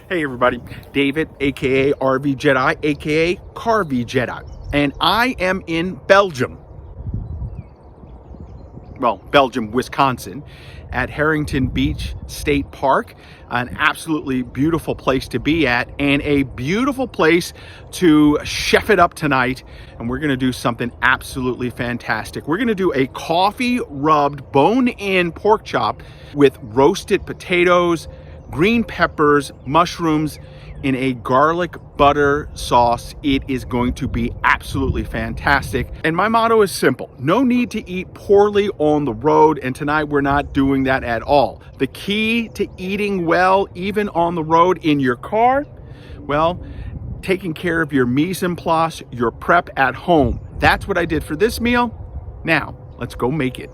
Hey everybody, David, aka RV Jedi, aka Carvy Jedi, and I am in Belgium. Well, Belgium, Wisconsin, at Harrington Beach State Park. An absolutely beautiful place to be at, and a beautiful place to chef it up tonight. And we're gonna do something absolutely fantastic. We're gonna do a coffee rubbed bone-in pork chop with roasted potatoes, green peppers, mushrooms, in a garlic butter sauce. It is going to be absolutely fantastic. And my motto is simple: no need to eat poorly on the road, and tonight we're not doing that at all. The key to eating well, even on the road in your car, well, taking care of your mise en place, your prep at home. That's what I did for this meal. Now, let's go make it.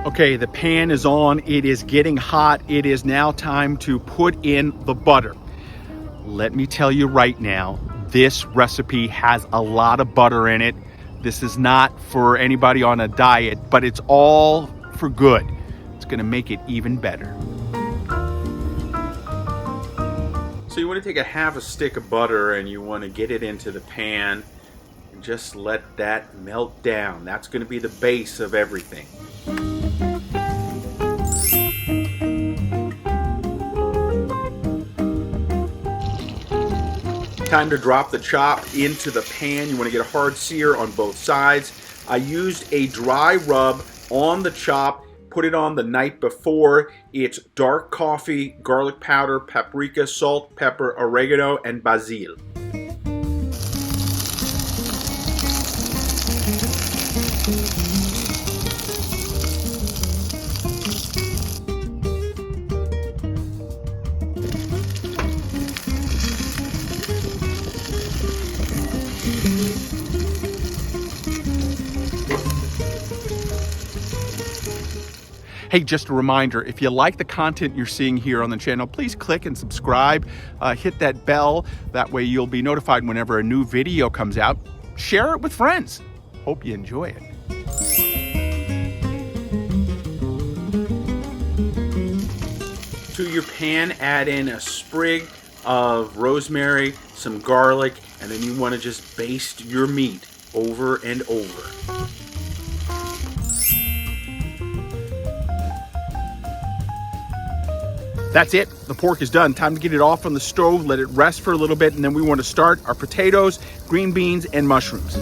Okay, the pan is on, it is getting hot. It is now time to put in the butter. Let me tell you right now, this recipe has a lot of butter in it. This is not for anybody on a diet, but it's all for good. It's gonna make it even better. So you wanna take a half a stick of butter and you wanna get it into the pan and just let that melt down. That's gonna be the base of everything. Time to drop the chop into the pan. You want to get a hard sear on both sides. I used a dry rub on the chop, put it on the night before. It's dark coffee, garlic powder, paprika, salt, pepper, oregano, and basil. Hey, just a reminder, if you like the content you're seeing here on the channel, please click and subscribe, hit that bell. That way you'll be notified whenever a new video comes out. Share it with friends. Hope you enjoy it. To your pan, add in a sprig of rosemary, some garlic, and then you want to just baste your meat over and over. That's it. The pork is done. Time to get it off on the stove, let it rest for a little bit, and then we want to start our potatoes, green beans, and mushrooms.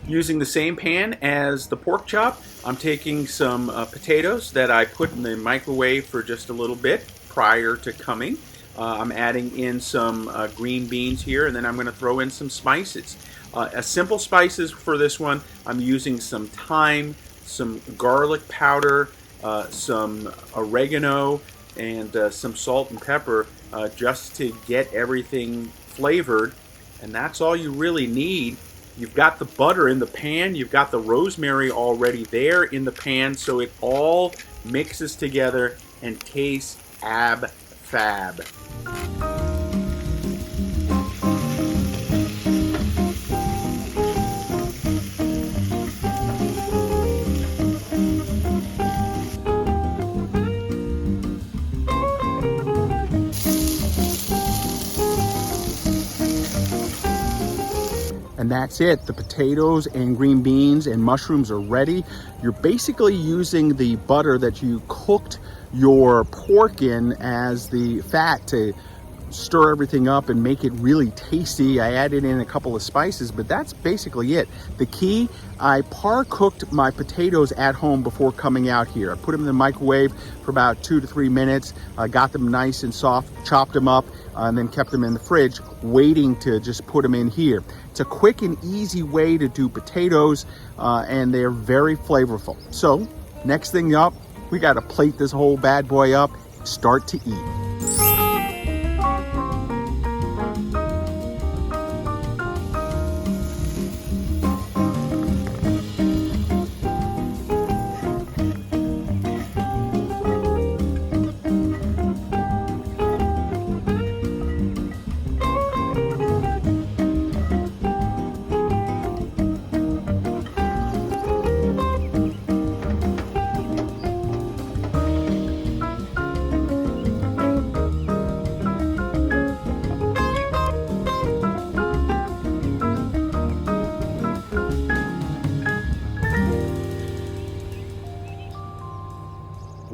Using the same pan as the pork chop, I'm taking some potatoes that I put in the microwave for just a little bit prior to coming. I'm adding in some green beans here, and then I'm going to throw in some spices. Simple spices for this one, I'm using some thyme, some garlic powder, some oregano, and some salt and pepper, just to get everything flavored. And that's all you really need. You've got the butter in the pan, you've got the rosemary already there in the pan, so it all mixes together and tastes ab-fab. And that's it. The potatoes and green beans and mushrooms are ready. You're basically using the butter that you cooked your pork in as the fat to stir everything up and make it really tasty. I added in a couple of spices, but that's basically it. The key, I par-cooked my potatoes at home before coming out here. I put them in the microwave for about 2 to 3 minutes, got them nice and soft, chopped them up, and then kept them in the fridge, waiting to just put them in here. It's a quick and easy way to do potatoes, and they're very flavorful. So, next thing up, we gotta plate this whole bad boy up, start to eat.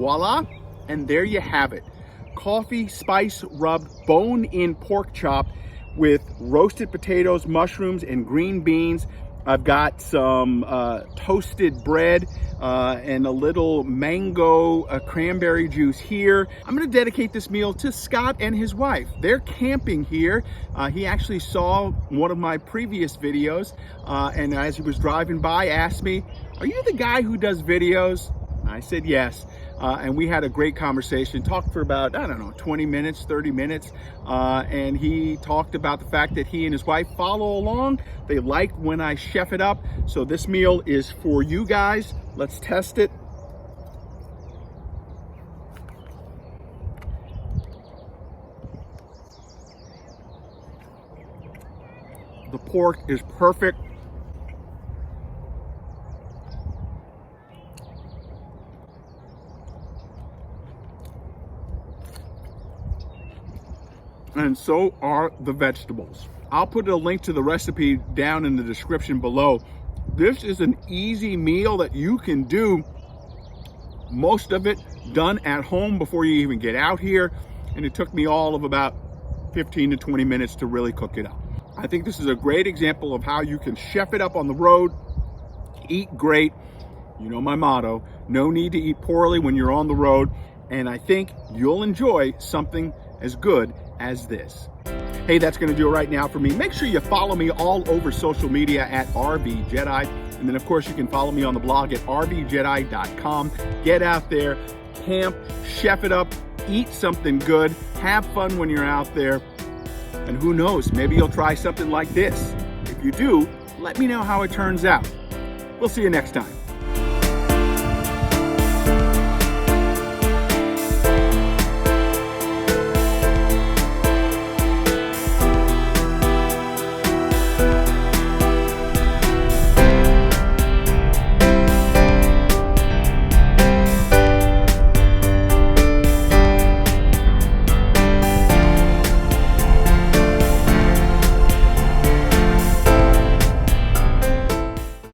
voila, and there you have it. Coffee spice rubbed bone-in pork chop with roasted potatoes, mushrooms, and green beans. I've got some toasted bread and a little mango cranberry juice here. I'm gonna dedicate this meal to Scott and his wife. They're camping here. He actually saw one of my previous videos and as he was driving by asked me, "Are you the guy who does videos?" I said yes. And we had a great conversation, talked for about, I don't know, 20 minutes, 30 minutes. And he talked about the fact that he and his wife follow along. They like when I chef it up. So this meal is for you guys. Let's test it. The pork is perfect. And so are the vegetables. I'll put a link to the recipe down in the description below. This is an easy meal that you can do, most of it done at home before you even get out here. And it took me all of about 15 to 20 minutes to really cook it up. I think this is a great example of how you can chef it up on the road, eat great. You know my motto, no need to eat poorly when you're on the road. And I think you'll enjoy something as good as this. Hey, that's gonna do it right now for me. Make sure you follow me all over social media at RV Jedi. And then of course you can follow me on the blog at rvjedi.com. Get out there, camp, chef it up, eat something good, have fun when you're out there. And who knows, maybe you'll try something like this. If you do, let me know how it turns out. We'll see you next time.